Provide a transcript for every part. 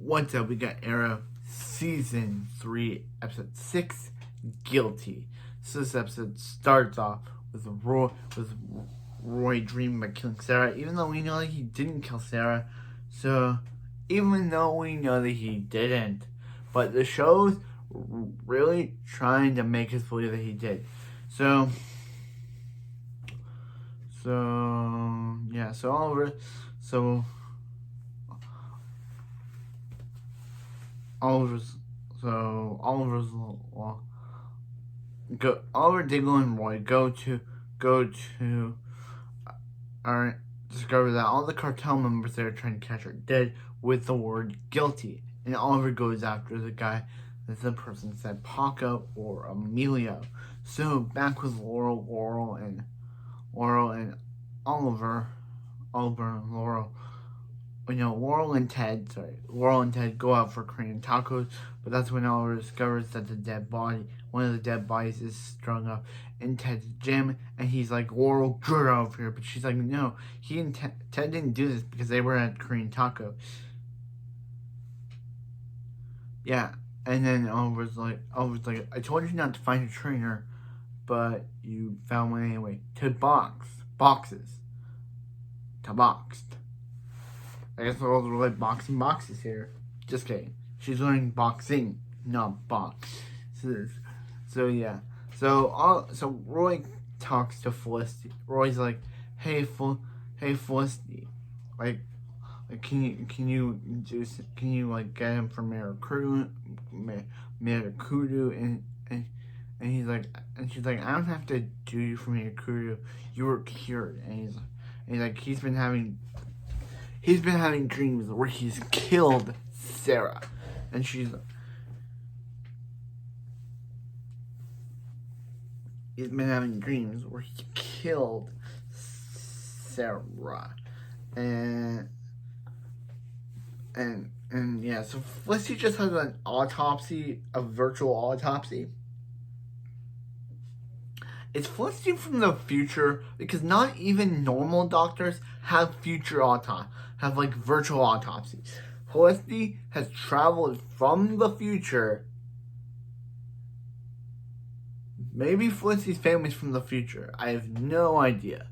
What's up? We got Arrow Season 3, Episode 6, Guilty. So this episode starts off with Roy dreaming about killing Sarah, even though we know that he didn't kill Sarah. So, even though we know that he didn't. But the show's really trying to make us believe that he did. So Oliver, Diggle, and Roy go to discover that all the cartel members they are trying to catch are dead with the word guilty. And Oliver goes after the guy that the person said Paco or Emilio. So back with Laurel and Oliver and Laurel. Laurel and Ted go out for Korean tacos, but that's when Oliver discovers that one of the dead bodies is strung up in Ted's gym, and he's like, Laurel, get out of here. But she's like, no, he and Ted didn't do this because they were at Korean taco. Yeah, and then Oliver's like, I told you not to find a trainer, but you found one anyway. To boxes. I guess all the like boxing boxes here. Just kidding. She's learning boxing, not box. So yeah. So Roy talks to Felicity. Roy's like, hey Felicity, like can you like get him from Maracudu and he's like, and she's like, I don't have to do you from Maracudu. You were cured. And he's like, he's been having dreams where he's killed Sarah. And he's been having dreams where he killed Sarah. And yeah, so Felicity just has an autopsy, a virtual autopsy. It's Felicity from the future, because not even normal doctors have like virtual autopsies. Felicity has traveled from the future. Maybe Felicity's family's from the future. I have no idea.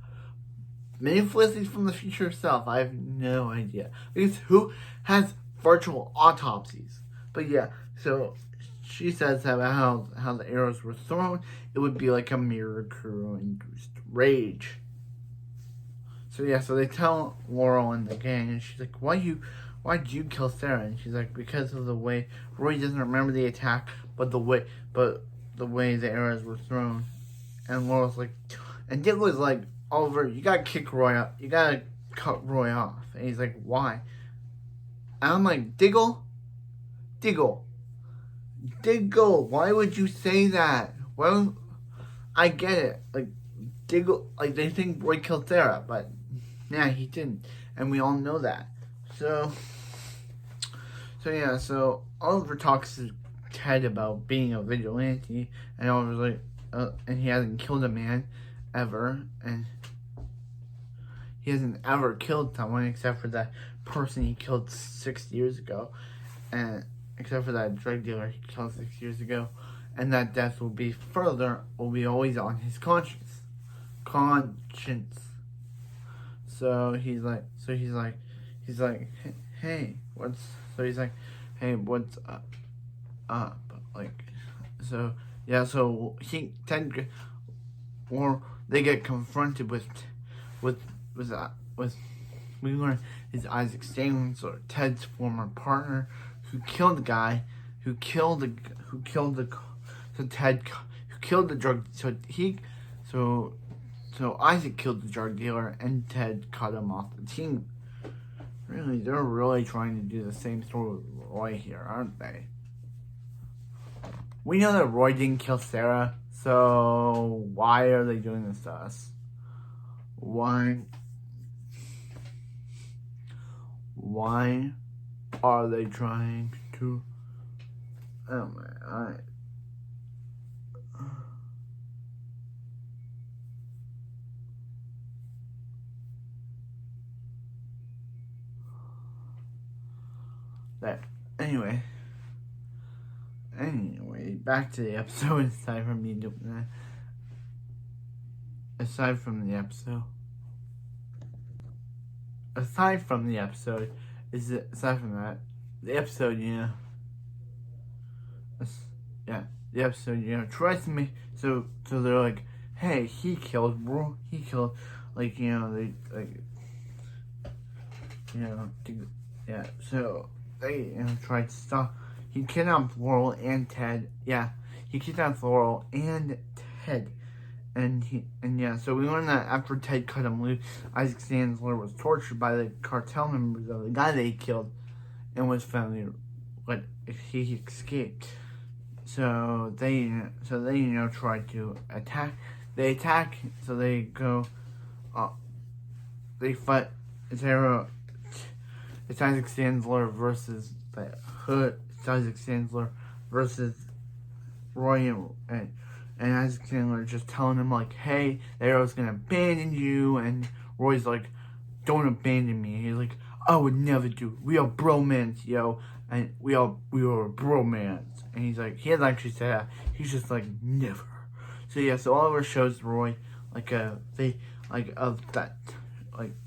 Maybe Felicity's from the future herself. I have no idea. Because who has virtual autopsies? But yeah, so she says about how the arrows were thrown. It would be like a Miracle-induced rage. So yeah, so they tell Laurel and the gang, and she's like, why'd you kill Sarah? And she's like, because of the way Roy doesn't remember the attack, but the way the arrows were thrown. And Laurel's like, and Dick was like, Oliver, you gotta kick Roy out. You gotta cut Roy off. And he's like, why? And I'm like, Diggle, why would you say that? Well, I get it. Like, Diggle, like, they think Roy killed Sarah, but yeah, he didn't. And we all know that. So yeah, so Oliver talks to Ted about being a vigilante, and Oliver's like, and he hasn't killed a man ever, and he hasn't ever killed someone except for that person he killed 6 years ago, and except for that drug dealer he killed 6 years ago, and that death will be always on his conscience. So he's like, hey, what's up? Like, so yeah, so they get confronted with we learn is Isaac Stallings, or Ted's former partner, who killed the guy, who killed the drug. So Isaac killed the drug dealer, and Ted cut him off the team. Really, they're really trying to do the same story with Roy here, aren't they? We know that Roy didn't kill Sarah, so why are they doing this to us? Why are they trying to... Oh my... Anyway, back to the episode. Aside from me doing that, aside from the episode, aside from that, the episode, the episode, tries to make so they're like, hey, he killed, like, they like, so they tried to stop. He kidnapped Laurel and Ted. Yeah, he kidnapped Laurel and Ted. So we learned that after Ted cut him loose, Isaac Sandler was tortured by the cartel members of the guy that he killed, and was finally, he escaped. So they tried to attack. They attack. So they go. They fight. It's Isaac Sandler versus the Hood. It's Isaac Sandler versus Roy and Isaac Sandler just telling him like, hey, the Arrow's gonna abandon you, and Roy's like, don't abandon me. He's like, I would never do. We are bromance, yo, and we are bromance. And he's like, he hasn't actually said that. He's just like, never. So Oliver shows Roy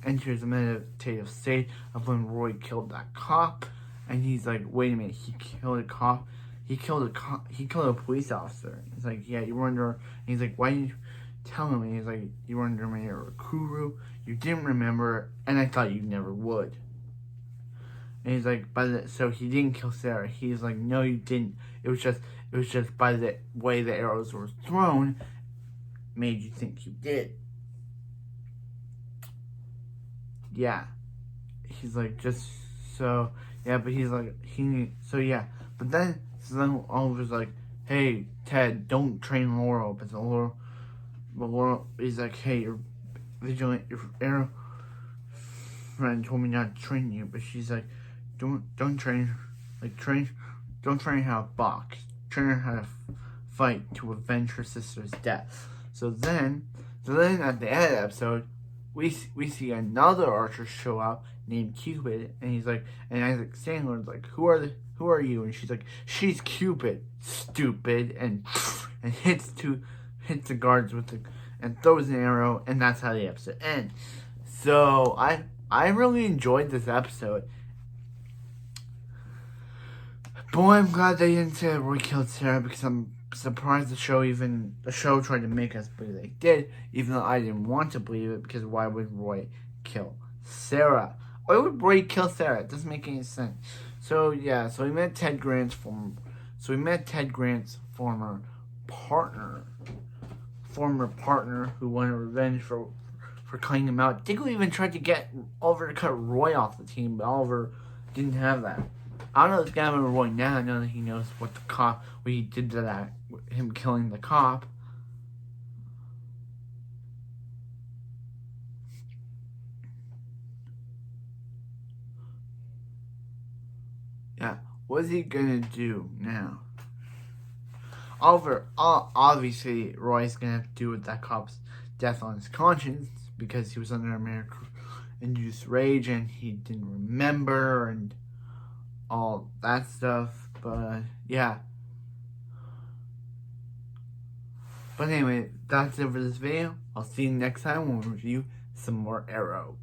enters a meditative state of when Roy killed that cop, and he's like, wait a minute, he killed a cop. He killed a police officer. He's like, yeah, you were under. And he's like, why didn't you tell me? And he's like, you were under my Rakuru. You didn't remember, and I thought you never would. And he's like, so he didn't kill Sarah. He's like, no, you didn't. It was just by the way the arrows were thrown, made you think you did. Yeah. He's like, just so, yeah, but he's like, But then Oliver's like, hey, Ted, don't train Laurel. But Laurel, he's like, hey, you're vigilant, your arrow friend told me not to train you. But she's like, don't train how to box. Train her how to fight to avenge her sister's death. So then at the end of the episode, we see another archer show up named Cupid, and he's like, and Isaac Sandler's like, who are you? And she's like, she's Cupid, stupid, and hits the guards and throws an arrow, and that's how the episode ends. So I really enjoyed this episode. Boy, I'm glad they didn't say Roy killed Sarah, because I'm surprised the show tried to make us believe they did, even though I didn't want to believe it, because why would Roy kill Sarah? Why would Roy kill Sarah? It doesn't make any sense. So we met Ted Grant's former partner who wanted revenge for cutting him out. Diggle even tried to get Oliver to cut Roy off the team, but Oliver didn't have that. I don't know if this guy remember Roy now. I know that he knows what he did to that, him killing the cop. Yeah, what's he gonna do now? Oliver, obviously, Roy's gonna have to do with that cop's death on his conscience, because he was under American-induced rage and he didn't remember and all that stuff. But yeah. But anyway, that's it for this video. I'll see you next time when we review some more Arrow.